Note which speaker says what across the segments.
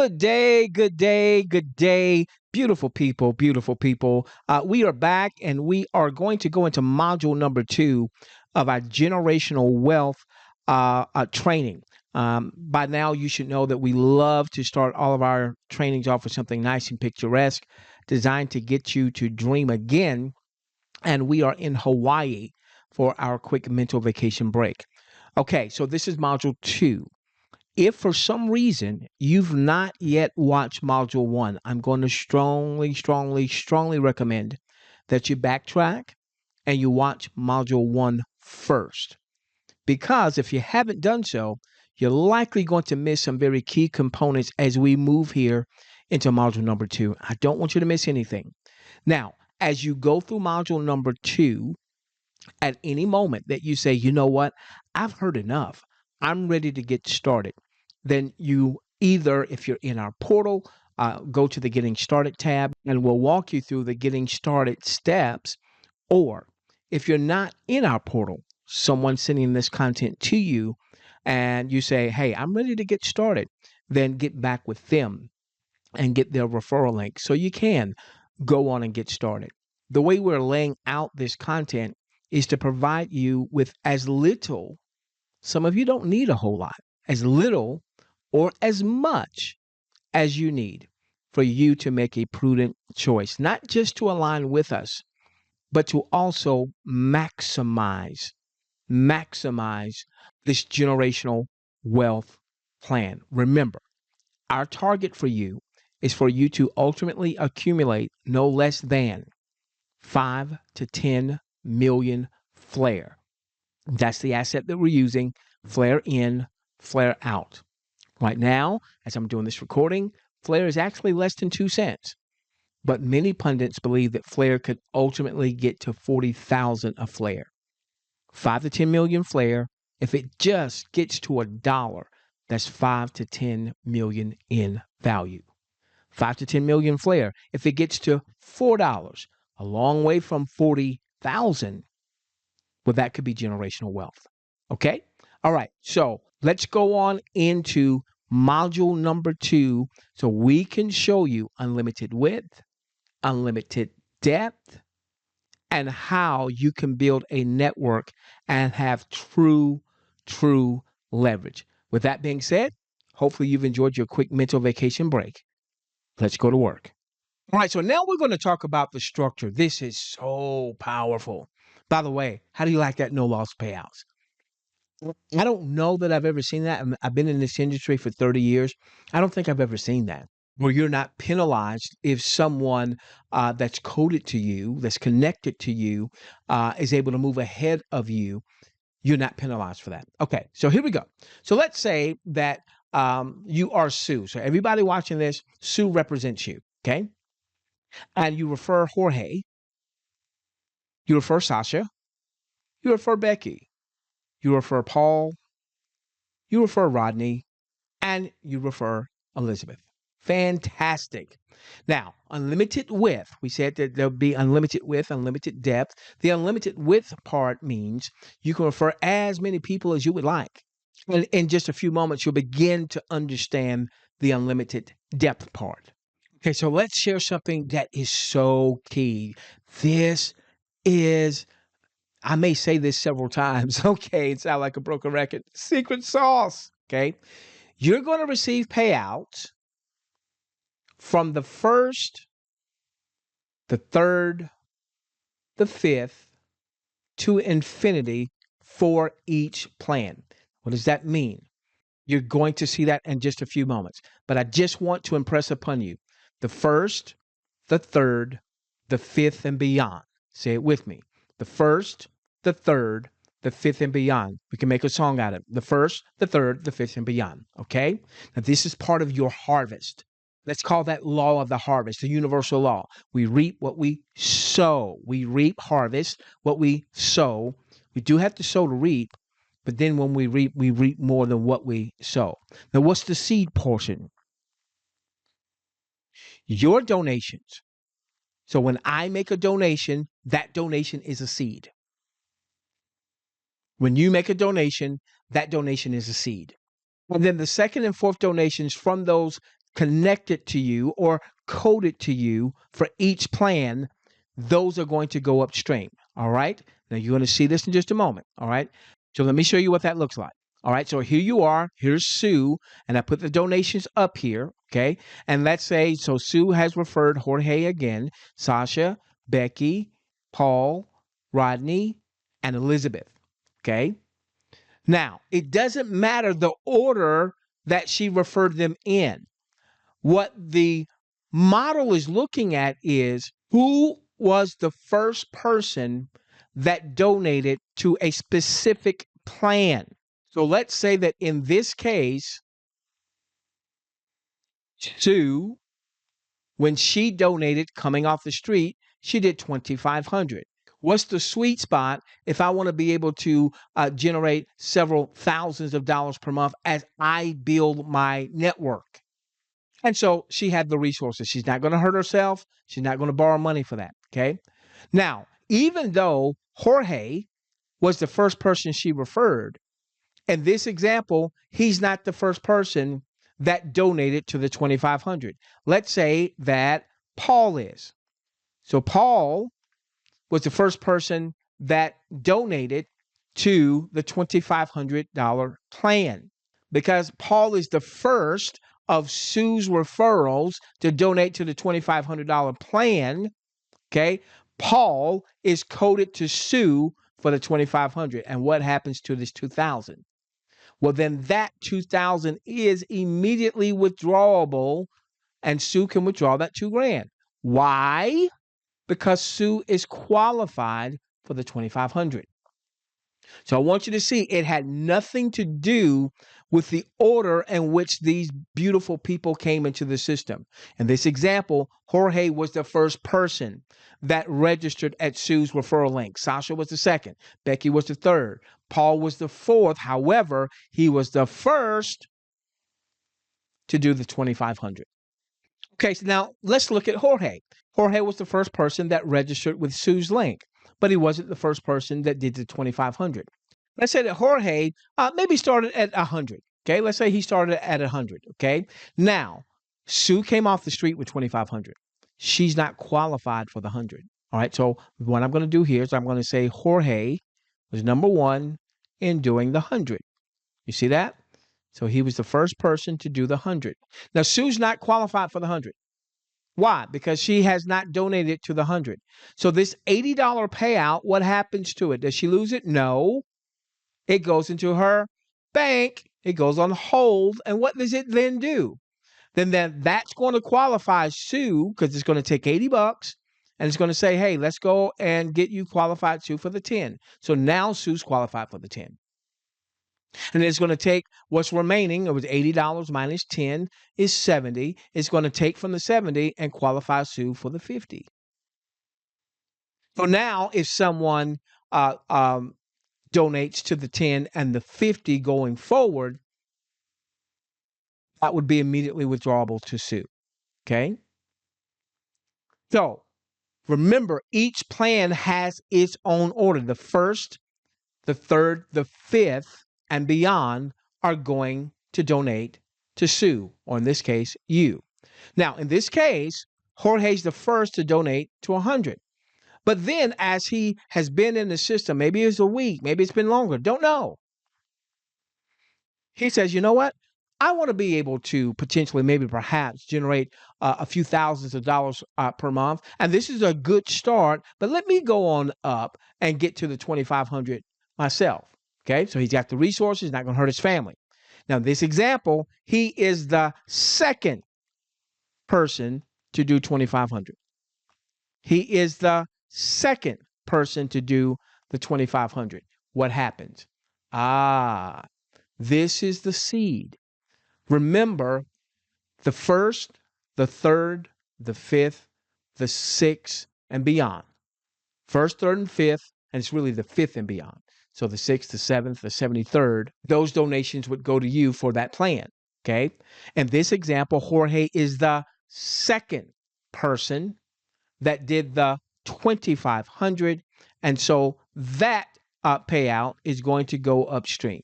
Speaker 1: Good day, good day, good day. Beautiful people, beautiful people. We are back and we are going to go into module number 2 of our generational wealth training. By now, you should know that we love to start all of our trainings off with something nice and picturesque, designed to get you to dream again. And we are in Hawaii for our quick mental vacation break. Okay, so this is module 2. If for some reason you've not yet watched module 1, I'm going to strongly recommend that you backtrack and you watch module 1 first. Because if you haven't done so, you're likely going to miss some very key components as we move here into module number 2. I don't want you to miss anything. Now, as you go through module number 2, at any moment that you say, you know what, I've heard enough, I'm ready to get started, then you either, if you're in our portal, go to the Getting Started tab and we'll walk you through the Getting Started steps. Or if you're not in our portal, someone sending this content to you and you say, hey, I'm ready to get started, then get back with them and get their referral link so you can go on and get started. The way we're laying out this content is to provide you with as little, some of you don't need a whole lot, as little or as much as you need for you to make a prudent choice, not just to align with us, but to also maximize this generational wealth plan. Remember, our target for you is for you to ultimately accumulate no less than 5 to 10 million flare. That's the asset that we're using, flare in, flare out. Right now, as I'm doing this recording, flare is actually less than 2 cents. But many pundits believe that flare could ultimately get to 40,000 a flare. 5 to 10 million flare, if it just gets to $1, that's 5 to 10 million in value. 5 to 10 million flare, if it gets to $4, a long way from 40,000, well, that could be generational wealth. Okay? All right. So let's go on into module number 2 so we can show you unlimited width, unlimited depth, and how you can build a network and have true leverage. With that being said, hopefully you've enjoyed your quick mental vacation break. Let's go to work. All right, so now we're going to talk about the structure. This is so powerful. By the way, how do you like that no loss payouts? I don't know that I've ever seen that. I've been in this industry for 30 years. I don't think I've ever seen that, where you're not penalized if someone that's coded to you, that's connected to you, is able to move ahead of you. You're not penalized for that. Okay, so here we go. So let's say that you are Sue. So everybody watching this, Sue represents you, okay? And you refer Jorge, you refer Sasha, you refer Becky, you refer Paul, you refer Rodney, and you refer Elizabeth. Fantastic. Now, unlimited width, we said that there'll be unlimited width, unlimited depth. The unlimited width part means you can refer as many people as you would like. And in just a few moments, you'll begin to understand the unlimited depth part. Okay, so let's share something that is so key. This is, I may say this several times. Okay, it sounds like a broken record. Secret sauce. Okay, you're going to receive payouts from the first, the third, the fifth to infinity for each plan. What does that mean? You're going to see that in just a few moments. But I just want to impress upon you the first, the third, the fifth, and beyond. Say it with me. The first, the third, the fifth, and beyond. We can make a song out of it. The first, the third, the fifth, and beyond. Okay? Now, this is part of your harvest. Let's call that law of the harvest, the universal law. We reap what we sow. We reap, harvest what we sow. We do have to sow to reap, but then when we reap more than what we sow. Now, what's the seed portion? Your donations. So when I make a donation, that donation is a seed. When you make a donation, that donation is a seed. And then the second and fourth donations from those connected to you or coded to you for each plan, those are going to go upstream. All right. Now you're going to see this in just a moment. All right. So let me show you what that looks like. All right. So here you are. Here's Sue. And I put the donations up here. Okay. And let's say, so Sue has referred Jorge again, Sasha, Becky, Paul, Rodney, and Elizabeth. Okay. Now, it doesn't matter the order that she referred them in. What the model is looking at is who was the first person that donated to a specific plan. So let's say that in this case, Sue, when she donated coming off the street, she did 2,500. What's the sweet spot if I want to be able to generate several thousands of dollars per month as I build my network? And so she had the resources. She's not going to hurt herself. She's not going to borrow money for that. Okay. Now, even though Jorge was the first person she referred, in this example, he's not the first person that donated to the 2,500. Let's say that Paul is. So Paul was the first person that donated to the $2,500 plan because Paul is the first of Sue's referrals to donate to the $2,500 plan. Okay. Paul is coded to Sue for the 2,500. And what happens to this 2,000? Well, then that 2,000 is immediately withdrawable and Sue can withdraw that $2,000. Why? Because Sue is qualified for the 2,500. So I want you to see it had nothing to do with the order in which these beautiful people came into the system. In this example, Jorge was the first person that registered at Sue's referral link. Sasha was the second. Becky was the third. Paul was the fourth. However, he was the first to do the 2,500. Okay, so now let's look at Jorge. Jorge was the first person that registered with Sue's link, but he wasn't the first person that did the 2,500. Let's say that Jorge maybe started at 100. Okay, let's say he started at 100. Okay, now Sue came off the street with 2,500. She's not qualified for the 100. All right, so what I'm going to do here is I'm going to say Jorge was number one in doing the 100. You see that? So he was the first person to do the 100. Now Sue's not qualified for the 100. Why? Because she has not donated to the 100. So this $80 payout, what happens to it? Does she lose it? No. It goes into her bank. It goes on hold. And what does it then do? Then that's going to qualify Sue because it's going to take $80 and it's going to say, hey, let's go and get you qualified, Sue, for the 10. So now Sue's qualified for the 10. And it's going to take what's remaining. It was $80 minus 10 is 70. It's going to take from the 70 and qualify Sue for the 50. So now if someone donates to the 10 and the 50 going forward, that would be immediately withdrawable to Sue. Okay? So remember, each plan has its own order. The first, the third, the fifth, and beyond are going to donate to Sue, or in this case, you. Now, in this case, Jorge's the first to donate to 100. But then as he has been in the system, maybe it's a week, maybe it's been longer, don't know. He says, you know what? I want to be able to potentially, maybe perhaps generate a few thousands of dollars per month. And this is a good start, but let me go on up and get to the 2,500 myself. Okay, so he's got the resources, not going to hurt his family. Now, this example, he is the second person to do 2,500. He is the second person to do the 2,500. What happens? This is the seed. Remember, the first, the third, the fifth, the sixth, and beyond. First, third, and fifth, and it's really the fifth and beyond. So the 6th, the 7th, the 73rd, those donations would go to you for that plan, okay? In this example, Jorge is the second person that did the 2,500, and so that payout is going to go upstream.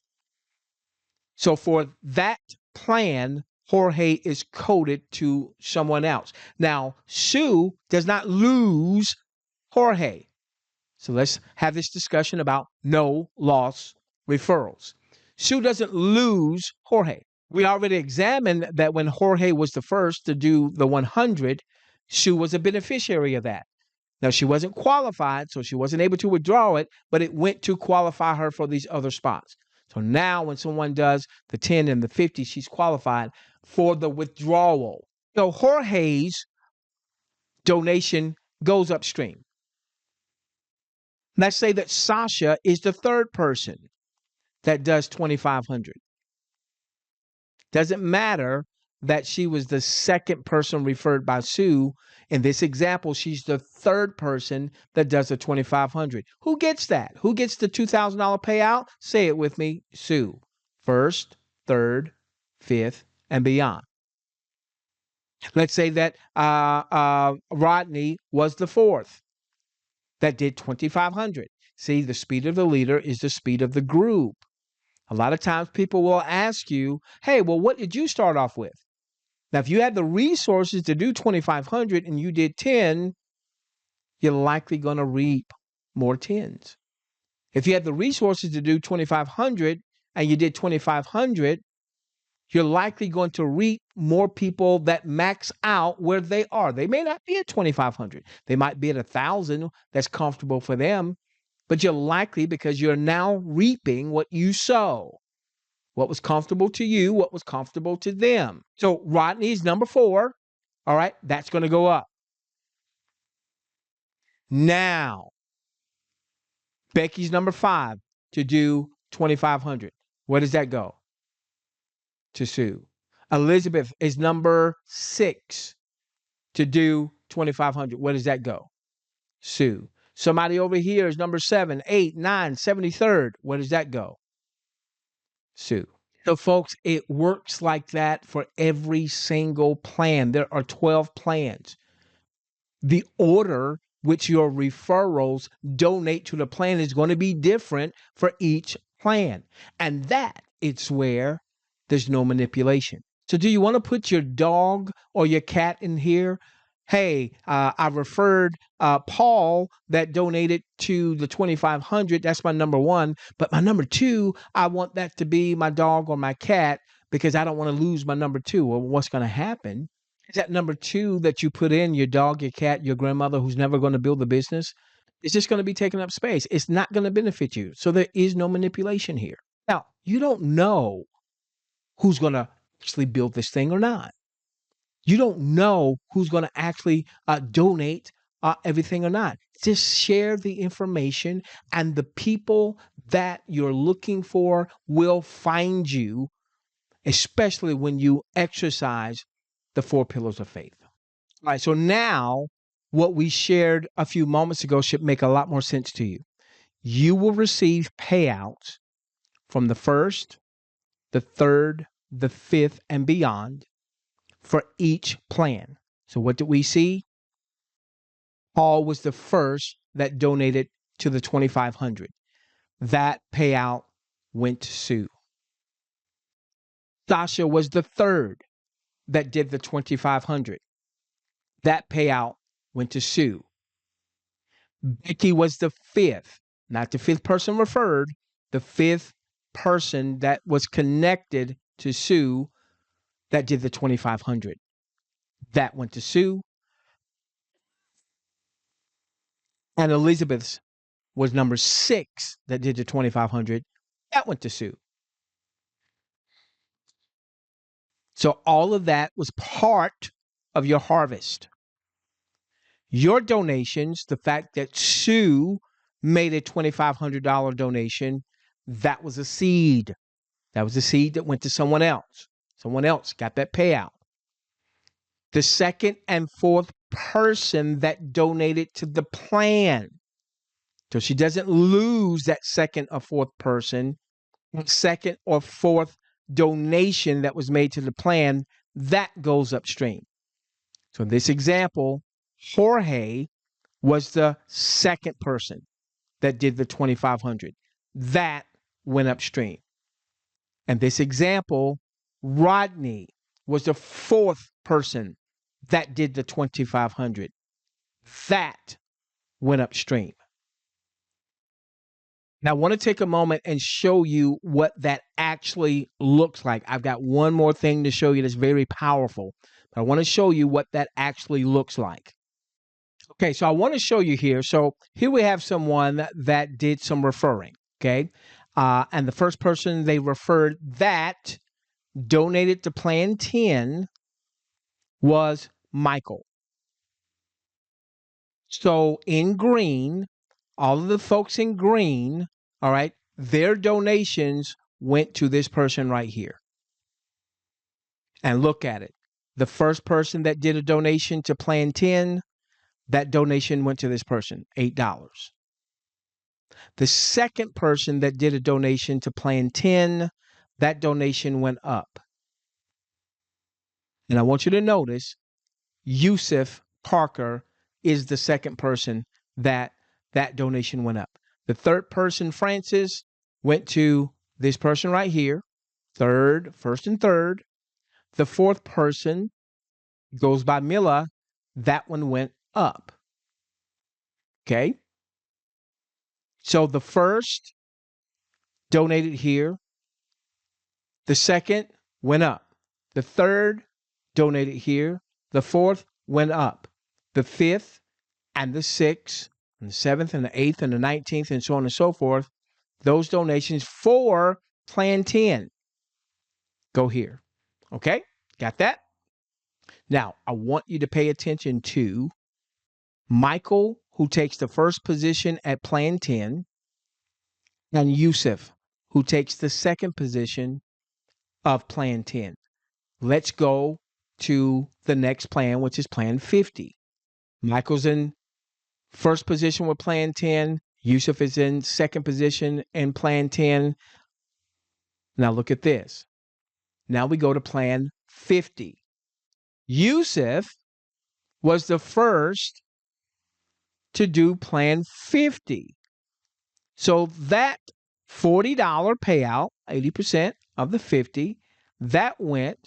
Speaker 1: So for that plan, Jorge is coded to someone else. Now, Sue does not lose Jorge. So let's have this discussion about no loss referrals. Sue doesn't lose Jorge. We already examined that when Jorge was the first to do the 100, Sue was a beneficiary of that. Now, she wasn't qualified, so she wasn't able to withdraw it, but it went to qualify her for these other spots. So now when someone does the 10 and the 50, she's qualified for the withdrawal. So Jorge's donation goes upstream. Let's say that Sasha is the third person that does 2,500. Doesn't matter that she was the second person referred by Sue. In this example, she's the third person that does the 2,500. Who gets that? Who gets the $2,000 payout? Say it with me. Sue. First, third, fifth, and beyond. Let's say that Rodney was the fourth that did 2,500. See, the speed of the leader is the speed of the group. A lot of times people will ask you, hey, well, what did you start off with? Now, if you had the resources to do 2,500 and you did 10, you're likely going to reap more 10s. If you had the resources to do 2,500 and you did 2,500, you're likely going to reap more people that max out where they are. They may not be at 2,500. They might be at 1,000. That's comfortable for them. But you're likely, because you're now reaping what you sow. What was comfortable to you, what was comfortable to them. So Rodney's number 4. All right, that's going to go up. Now, Becky's number 5 to do 2,500. Where does that go? To Sue. Elizabeth is number 6 to do 2,500. Where does that go? Sue. Somebody over here is number 7, 8, 9, 73rd. Where does that go? Sue. So, folks, it works like that for every single plan. There are 12 plans. The order which your referrals donate to the plan is going to be different for each plan. And that is where there's no manipulation. So do you want to put your dog or your cat in here? Hey, I referred Paul that donated to the 2,500. That's my number 1. But my number 2, I want that to be my dog or my cat because I don't want to lose my number 2. Well, what's going to happen is that number 2 that you put in, your dog, your cat, your grandmother who's never going to build the business, it's just going to be taking up space. It's not going to benefit you. So there is no manipulation here. Now, you don't know who's going to actually build this thing or not. You don't know who's going to actually donate everything or not. Just share the information, and the people that you're looking for will find you, especially when you exercise the 4 pillars of faith. All right, so now what we shared a few moments ago should make a lot more sense to you. You will receive payouts from the first, the third, the fifth, and beyond for each plan. So what did we see? Paul was the first that donated to the 2,500. That payout went to Sue. Sasha was the third that did the 2,500. That payout went to Sue. Becky was the fifth, not the fifth person referred, the fifth person that was connected to Sue that did the 2,500. That went to Sue. And Elizabeth was number 6 that did the 2,500. That went to Sue. So all of that was part of your harvest. Your donations, the fact that Sue made a $2,500 donation, that was a seed. That was a seed that went to someone else. Someone else got that payout. The second and fourth person that donated to the plan. So she doesn't lose that second or fourth person. Second or fourth donation that was made to the plan, that goes upstream. So in this example, Jorge was the second person that did the 2,500. That went upstream. And this example, Rodney was the fourth person that did the 2,500. That went upstream. Now, I want to take a moment and show you what that actually looks like. I've got one more thing to show you that's very powerful. But I want to show you what that actually looks like. Okay, so I want to show you here. So here we have someone that did some referring. Okay, and the first person they referred that donated to Plan 10 was Michael. So in green, all of the folks in green, all right, their donations went to this person right here. And look at it. The first person that did a donation to Plan 10, that donation went to this person, $8. The second person that did a donation to Plan 10, that donation went up. And I want you to notice Yusuf Parker is the second person that donation went up. The third person, Francis, went to this person right here, first and third. The fourth person goes by Mila. That one went up. Okay. So the first donated here. The second went up. The third donated here. The fourth went up. The fifth and the sixth and the seventh and the eighth and the 19th and so on and so forth, those donations for Plan 10 go here. Okay? Got that? Now, I want you to pay attention to Michael, who takes the first position at Plan 10, and Yusuf, who takes the second position of Plan 10. Let's go to the next plan, which is Plan 50. Michael's in first position with Plan 10. Yusuf is in second position in Plan 10. Now look at this. Now we go to Plan 50. Yusuf was the first to do Plan 50. So that $40 payout, 80% of the 50, that went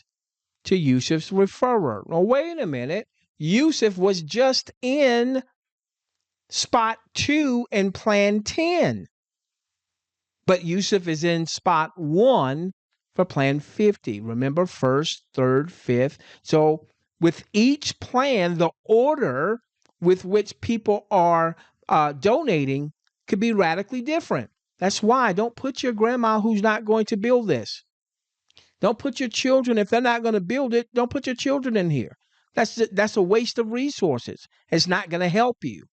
Speaker 1: to Yusuf's referrer. Now, wait a minute. Yusuf was just in spot 2 in Plan 10. But Yusuf is in spot 1 for Plan 50. Remember, first, third, fifth. So with each plan, the order with which people are donating could be radically different. That's why don't put your grandma who's not going to build this. Don't put your children, if they're not going to build it, don't put your children in here. That's a waste of resources. It's not going to help you.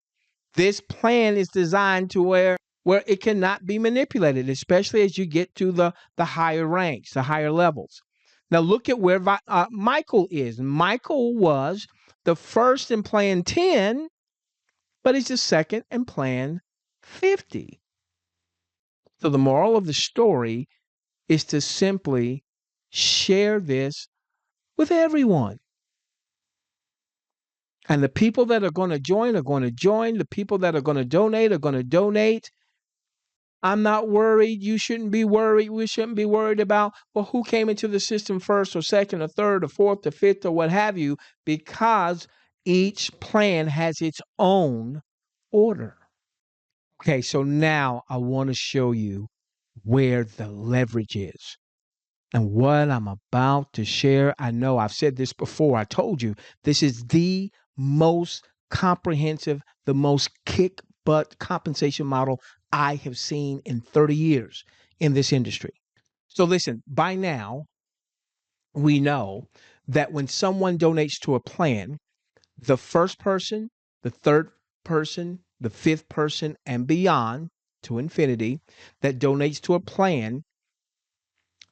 Speaker 1: This plan is designed to where it cannot be manipulated, especially as you get to the higher ranks, the higher levels. Now look at where Michael is. Michael was the first in Plan 10, but he's the second in Plan 50. So the moral of the story is to simply share this with everyone. And the people that are going to join are going to join. The people that are going to donate are going to donate. I'm not worried. You shouldn't be worried. We shouldn't be worried about, well, who came into the system first or second or third or fourth or fifth or what have you, because each plan has its own order. Okay, so now I want to show you where the leverage is. And what I'm about to share, I know I've said this before. I told you this is the most comprehensive, the most kick butt compensation model I have seen in 30 years in this industry. So listen, by now, we know that when someone donates to a plan, the first person, the third person, the fifth person, and beyond to infinity that donates to a plan,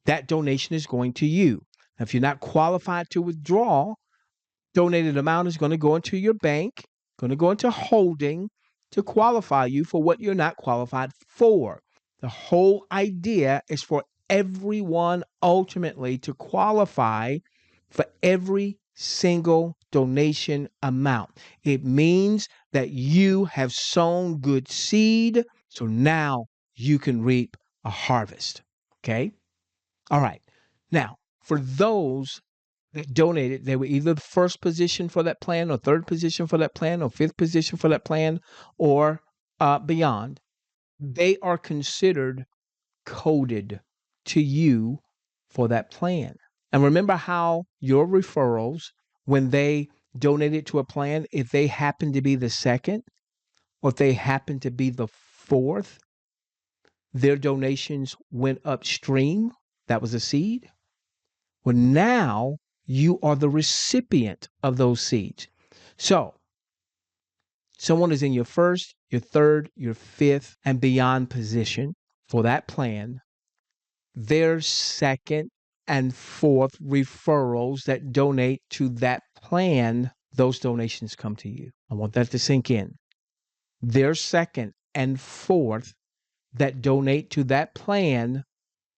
Speaker 1: that donation is going to you. Now, if you're not qualified to withdraw, donated amount is going to go into your bank, going to go into holding to qualify you for what you're not qualified for. The whole idea is for everyone ultimately to qualify for every single donation amount. It means that you have sown good seed, so now you can reap a harvest. Okay? All right. Now, for those that donated, they were either the first position for that plan, or third position for that plan, or fifth position for that plan, or beyond. They are considered coded to you for that plan. And remember how your referrals, when they donated to a plan, if they happen to be the second, or if they happen to be the fourth, their donations went upstream. That was a seed. Well, now you are the recipient of those seeds. So, someone is in your first, your third, your fifth, and beyond position for that plan. Their second and fourth referrals that donate to that plan, those donations come to you. I want that to sink in. Their second and fourth that donate to that plan,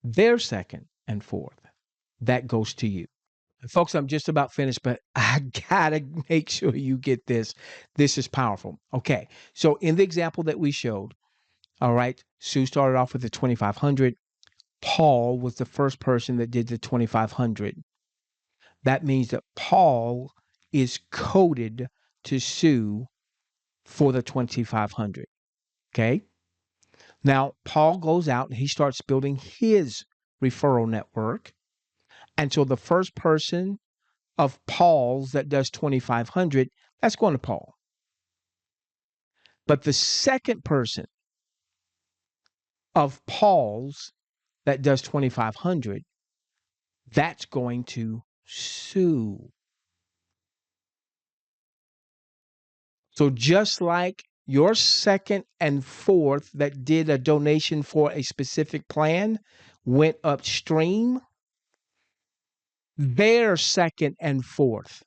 Speaker 1: their second and fourth, that goes to you. Folks, I'm just about finished, but I gotta make sure you get this. This is powerful. Okay, so in the example that we showed, all right, Sue started off with the 2,500. Paul was the first person that did the 2,500. That means that Paul is coded to Sue for the 2,500. Okay. Now, Paul goes out and he starts building his referral network. And so the first person of Paul's that does 2,500, that's going to Paul. But the second person of Paul's that does 2,500, that's going to Sue. So just like your second and fourth that did a donation for a specific plan went upstream, their second and fourth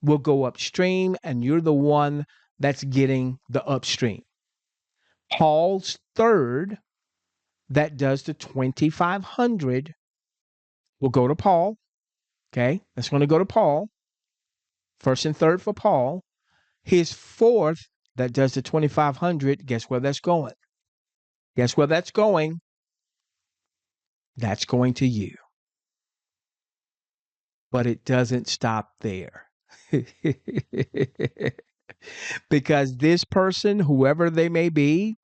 Speaker 1: will go upstream, and you're the one that's getting the upstream. Paul's third that does the 2,500 will go to Paul. Okay, that's going to go to Paul. First and third for Paul. His fourth that does the 2,500, guess where that's going? Guess where that's going? That's going to you. But it doesn't stop there. Because this person, whoever they may be,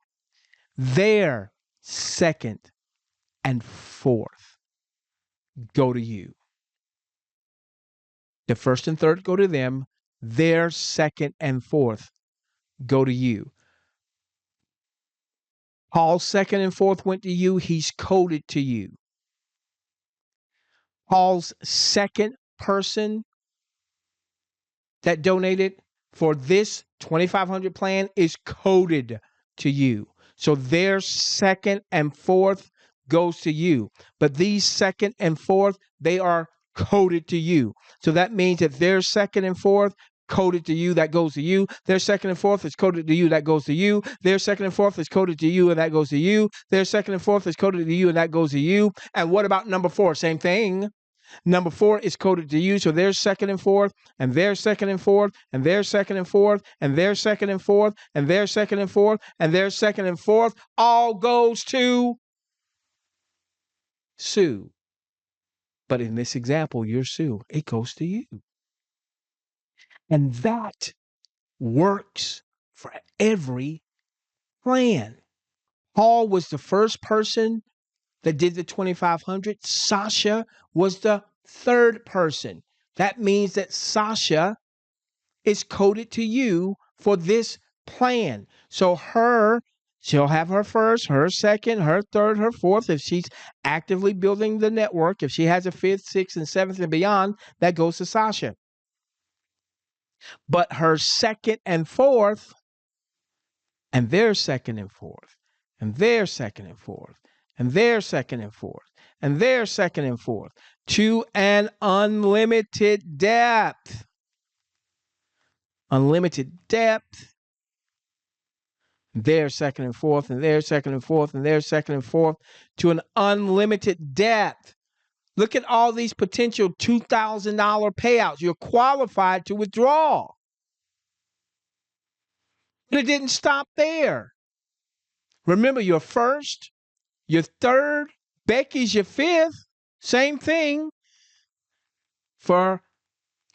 Speaker 1: their second and fourth go to you. The first and third go to them. Their second and fourth go to you. Paul's second and fourth went to you. He's coded to you. Paul's second person that donated for this 2,500 plan is coded to you. So their second and fourth goes to you. But these second and fourth, they are coded to you. So that means that their second and fourth coded to you, that goes to you. Their second and fourth is coded to you, that goes to you. Their second and fourth is coded to you, and that goes to you. Their second and fourth is coded to you, and that goes to you. And what about number four? Same thing. Number four is coded to you, so there's second and fourth, and there's second and fourth, and there's second and fourth, and there's second and fourth, and there's second and fourth, and there's second and fourth, all goes to Sue. But in this example, you're Sue. It goes to you. And that works for every plan. Paul was the first person that did the 2,500. Sasha was the third person. That means that Sasha is coded to you for this plan. So she'll have her first, her second, her third, her fourth. If she's actively building the network, if she has a fifth, sixth, and seventh and beyond, that goes to Sasha. But her second and fourth, and their second and fourth, and their second and fourth, and their second and fourth, and their second and fourth, to an unlimited depth. Unlimited depth. Their second and fourth, and their second and fourth, and their second and fourth, to an unlimited depth. Look at all these potential $2,000 payouts. You're qualified to withdraw. But it didn't stop there. Remember, your first, your third, Becky's your fifth. Same thing. For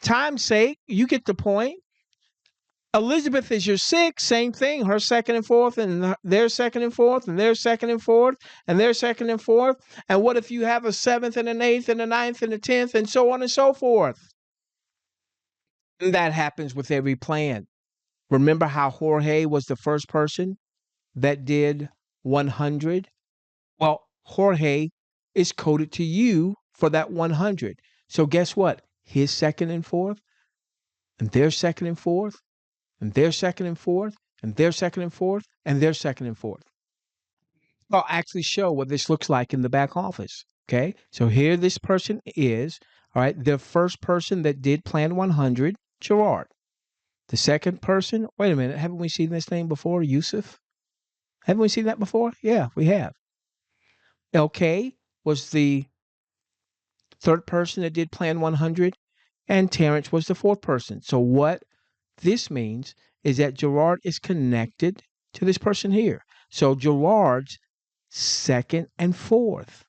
Speaker 1: time's sake, you get the point. Elizabeth is your sixth, same thing. Her second and fourth, and their second and fourth, and their second and fourth, and their second and fourth. And what if you have a seventh and an eighth and a ninth and a 10th, and so on and so forth? And that happens with every plan. Remember how Jorge was the first person that did 100? Well, Jorge is coded to you for that 100. So guess what? His second and fourth, and their second and fourth, and their second and fourth, and their second and fourth, and their second and fourth. I'll actually show what this looks like in the back office. Okay, so here this person is, all right, the first person that did Plan 100, Gerard. The second person, wait a minute, haven't we seen this name before? Yusuf? Haven't we seen that before? Yeah, we have. LK was the third person that did Plan 100, and Terrence was the fourth person. So what this means is that Gerard is connected to this person here. So Gerard's second and fourth.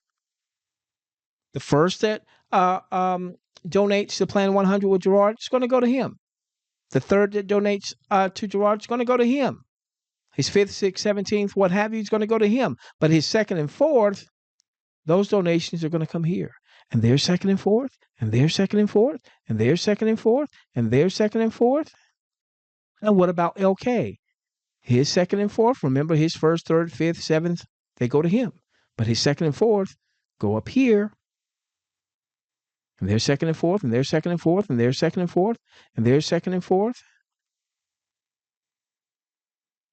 Speaker 1: The first that donates to Plan 100 with Gerard, it's going to go to him. The third that donates to Gerard is going to go to him. His fifth, sixth, 17th, what have you, is going to go to him. But his second and fourth, those donations are going to come here. And their second and fourth, and their second and fourth, and their second and fourth, and their second and fourth. And what about LK? His second and fourth, remember his first, third, fifth, seventh, they go to him. But his second and fourth go up here. And their second and fourth, and their second and fourth, and their second and fourth, and their second and fourth.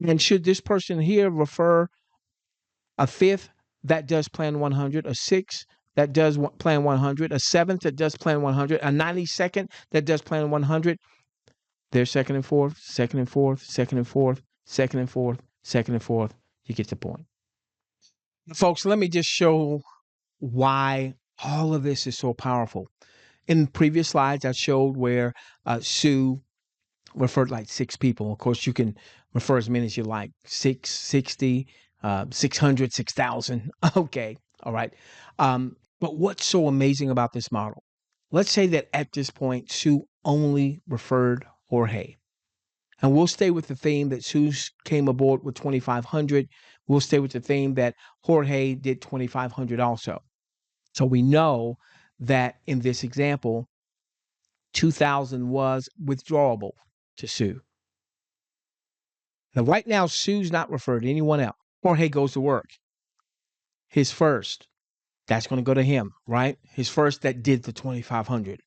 Speaker 1: And should this person here refer a fifth that does Plan 100, a sixth that does Plan 100, a seventh that does Plan 100, a 92nd that does Plan 100, their second and fourth, second and fourth, second and fourth, second and fourth, second and fourth, you get the point. Folks, let me just show why all of this is so powerful. In previous slides, I showed where Sue referred like 6 people. Of course, you can refer as many as you like, 6, 60, 600, 6,000. Okay, all right. But what's so amazing about this model? Let's say that at this point, Sue only referred Jorge. And we'll stay with the theme that Sue came aboard with 2,500. We'll stay with the theme that Jorge did 2,500 also. So we know that in this example, 2,000 was withdrawable to Sue. Now, right now, Sue's not referred to anyone else. Jorge goes to work. His first, that's going to go to him, right? His first that did the 2,500.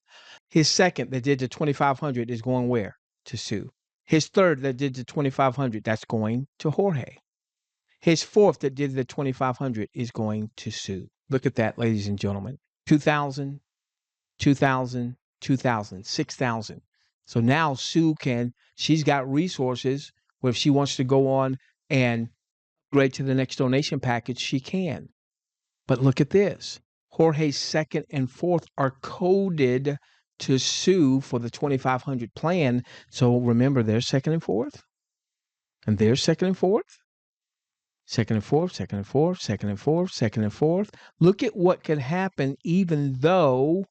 Speaker 1: His second that did the 2,500 is going where? To Sue. His third that did the 2,500, that's going to Jorge. His fourth that did the 2,500 is going to Sue. Look at that, ladies and gentlemen. 2,000, 2,000, 2,000, 6,000. So now Sue she's got resources where if she wants to go on and upgrade to the next donation package, she can. But look at this. Jorge's second and fourth are coded to Sue for the 2,500 plan. So remember, their second and fourth, and their second and fourth, second and fourth, second and fourth, second and fourth, second and fourth. Look at what can happen even though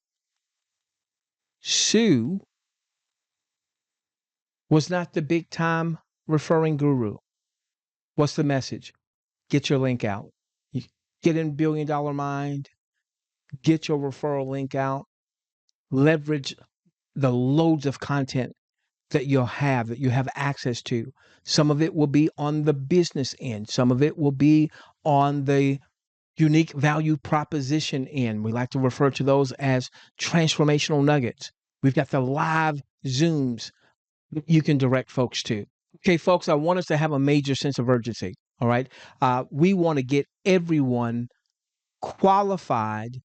Speaker 1: Sue was not the big time referring guru. What's the message? Get your link out. Get in $1 Billion Mind. Get your referral link out. Leverage the loads of content that you have access to. Some of it will be on the business end. Some of it will be on the unique value proposition end. We like to refer to those as transformational nuggets. We've got the live Zooms you can direct folks to. Okay, folks, I want us to have a major sense of urgency. All right. We want to get everyone qualified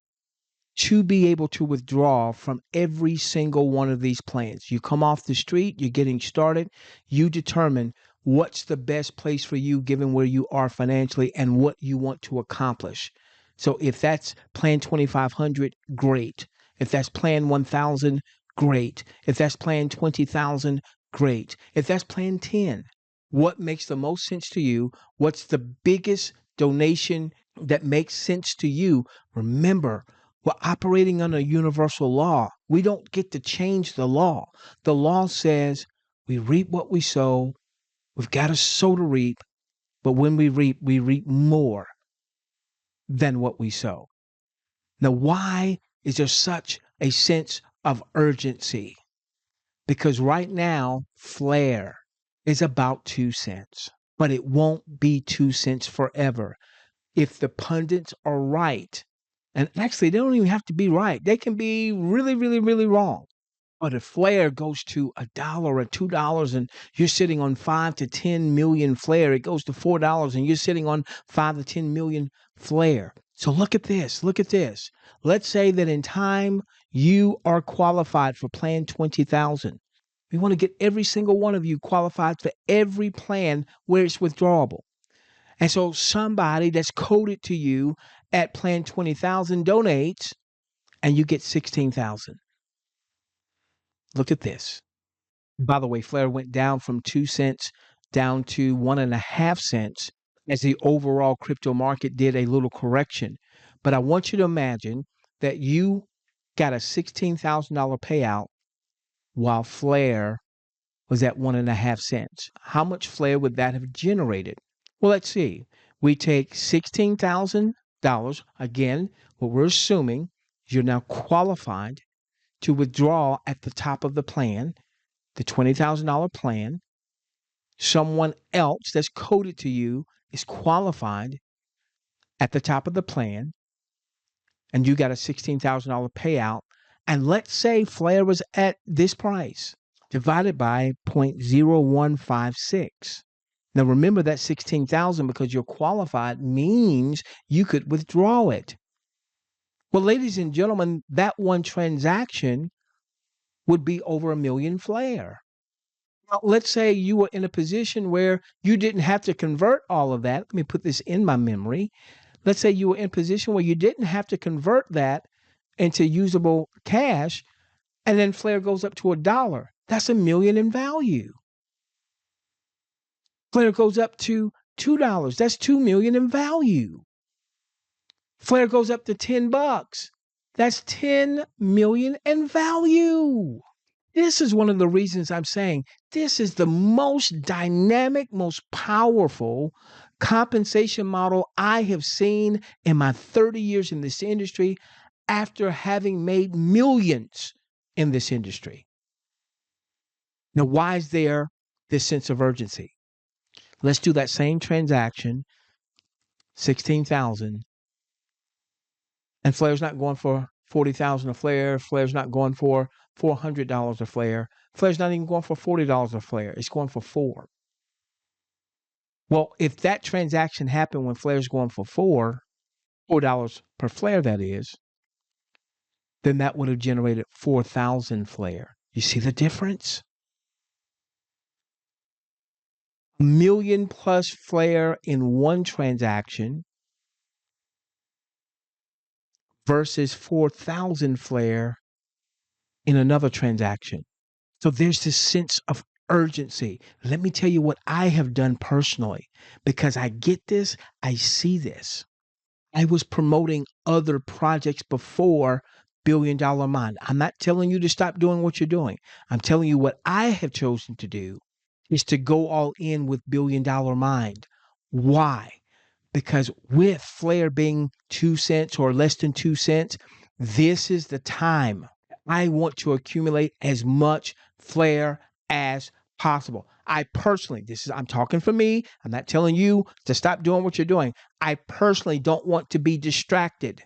Speaker 1: to be able to withdraw from every single one of these plans. You come off the street, you're getting started, you determine what's the best place for you given where you are financially and what you want to accomplish. So if that's Plan 2,500, great. If that's Plan 1,000, great. If that's Plan 20,000, great. If that's Plan 10, what makes the most sense to you? What's the biggest donation that makes sense to you? Remember, We're operating under a universal law. We don't get to change the law. The law says we reap what we sow. We've got to sow to reap. But when we reap more than what we sow. Now, why is there such a sense of urgency? Because right now, Flair is about 2 cents, but it won't be 2 cents forever. If the pundits are right, and actually, they don't even have to be right, they can be really, really, really wrong. But if Flair goes to $1 or $2 and you're sitting on 5 to 10 million Flair, it goes to $4 and you're sitting on 5 to 10 million Flair. So look at this. Look at this. Let's say that in time you are qualified for Plan 20,000. We want to get every single one of you qualified for every plan where it's withdrawable. And so somebody that's coded to you at Plan 20,000 donates and you get 16,000. Look at this. By the way, Flair went down from 2 cents down to 1.5 cents as the overall crypto market did a little correction. But I want you to imagine that you got a $16,000 payout while Flair was at 1.5 cents. How much Flair would that have generated? Well, let's see. We take $16,000. Again, what we're assuming is you're now qualified to withdraw at the top of the plan, the $20,000 plan. Someone else that's coded to you is qualified at the top of the plan, and you got a $16,000 payout. And let's say Flair was at this price, divided by 0.0156. Now remember that 16,000, because you're qualified, means you could withdraw it. Well, ladies and gentlemen, that one transaction would be over 1 million Flair. Now, let's say you were in a position where you didn't have to convert all of that. Let me put this in my memory. Let's say you were in a position where you didn't have to convert that into usable cash, and then Flair goes up to $1. That's 1 million in value. Flair goes up to $2. That's 2 million in value. Flair goes up to $10. That's 10 million in value. This is one of the reasons I'm saying this is the most dynamic, most powerful compensation model I have seen in my 30 years in this industry after having made millions in this industry. Now, why is there this sense of urgency? Let's do that same transaction, 16,000, and Flair's not going for 40,000 a Flair. Flair's not going for $400 a Flair. Flair's not even going for $40 a Flair. It's going for $4. Well, if that transaction happened when Flair's going for $4 per Flair, that is, then that would have generated 4,000 Flair. You see the difference? 1 million plus Flair in one transaction versus 4,000 Flair in another transaction. So there's this sense of urgency. Let me tell you what I have done personally, because I get this, I see this. I was promoting other projects before Billion Dollar Mind. I'm not telling you to stop doing what you're doing. I'm telling you what I have chosen to do is to go all in with Billion Dollar Mind. Why? Because with Flair being 2 cents or less than 2 cents, this is the time I want to accumulate as much Flair as possible. I personally, I'm talking for me. I'm not telling you to stop doing what you're doing. I personally don't want to be distracted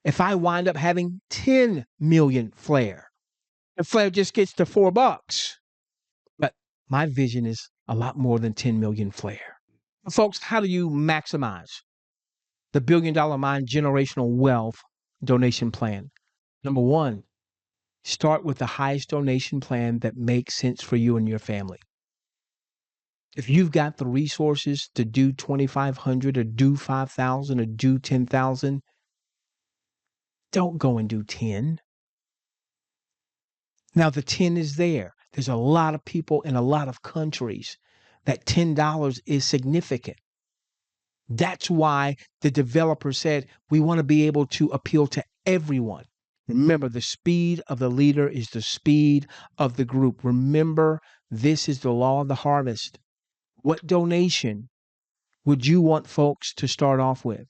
Speaker 1: if I wind up having 10 million Flair. And Flair just gets to $4. But my vision is a lot more than 10 million Flair. Folks, how do you maximize the Billion Dollar Mind generational wealth donation plan? Number one, start with the highest donation plan that makes sense for you and your family. If you've got the resources to do 2,500 or do 5,000 or do 10,000, don't go and do 10. Now the 10 is there. There's a lot of people in a lot of countries that $10 is significant. That's why the developer said we want to be able to appeal to everyone. Remember, the speed of the leader is the speed of the group. Remember, this is the law of the harvest. What donation would you want folks to start off with?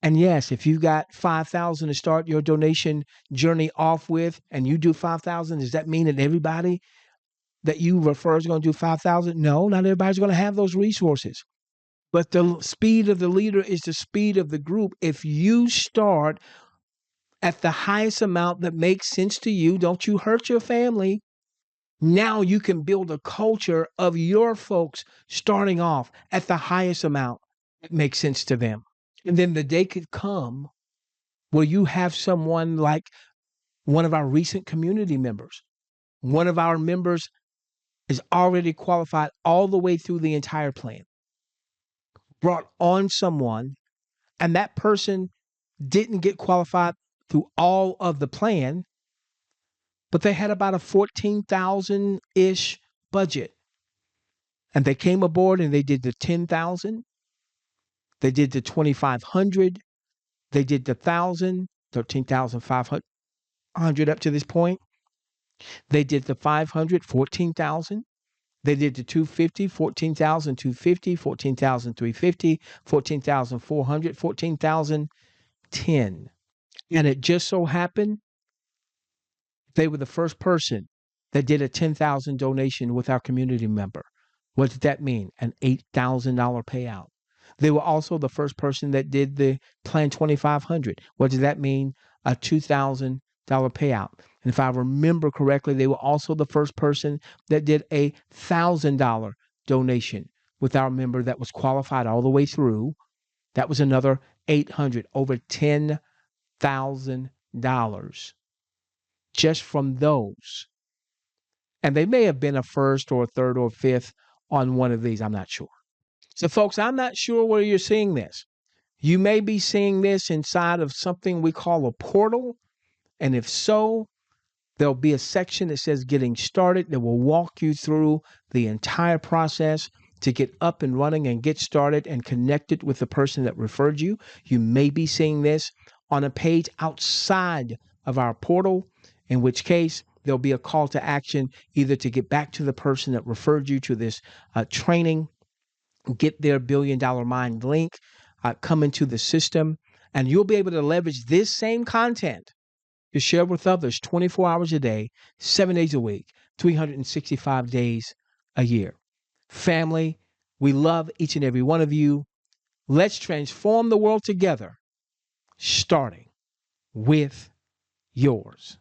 Speaker 1: And yes, if you've got 5,000 to start your donation journey off with, and you do 5,000, does that mean that everybody that you refer is going to do 5,000? No, not everybody's going to have those resources. But the speed of the leader is the speed of the group. If you start at the highest amount that makes sense to you, don't you hurt your family. Now you can build a culture of your folks starting off at the highest amount that makes sense to them. And then the day could come where you have someone like one of our recent community members. One of our members is already qualified all the way through the entire plan, brought on someone, and that person didn't get qualified through all of the plan, but they had about a 14,000-ish budget. And they came aboard and they did the 10,000, they did the 2,500, they did the 1,000, 13,500 up to this point. They did the 500, 14,000. They did the 250, 14,250, 14,350, 14,400, 14,010. And it just so happened they were the first person that did a 10,000 donation with our community member. What did that mean? An $8,000 payout. They were also the first person that did the Plan 2,500. What did that mean? A $2,000 payout. And if I remember correctly, they were also the first person that did a $1,000 donation with our member that was qualified all the way through. That was another 800, over $10,000 just from those. And they may have been a first or a third or fifth on one of these. I'm not sure. So, folks, I'm not sure where you're seeing this. You may be seeing this inside of something we call a portal. And if so, there'll be a section that says getting started that will walk you through the entire process to get up and running and get started and connected with the person that referred you. You may be seeing this on a page outside of our portal, in which case there'll be a call to action either to get back to the person that referred you to this training, get their $1 Billion Mind link, come into the system, and you'll be able to leverage this same content to share with others 24 hours a day, 7 days a week, 365 days a year. Family, we love each and every one of you. Let's transform the world together, starting with yours.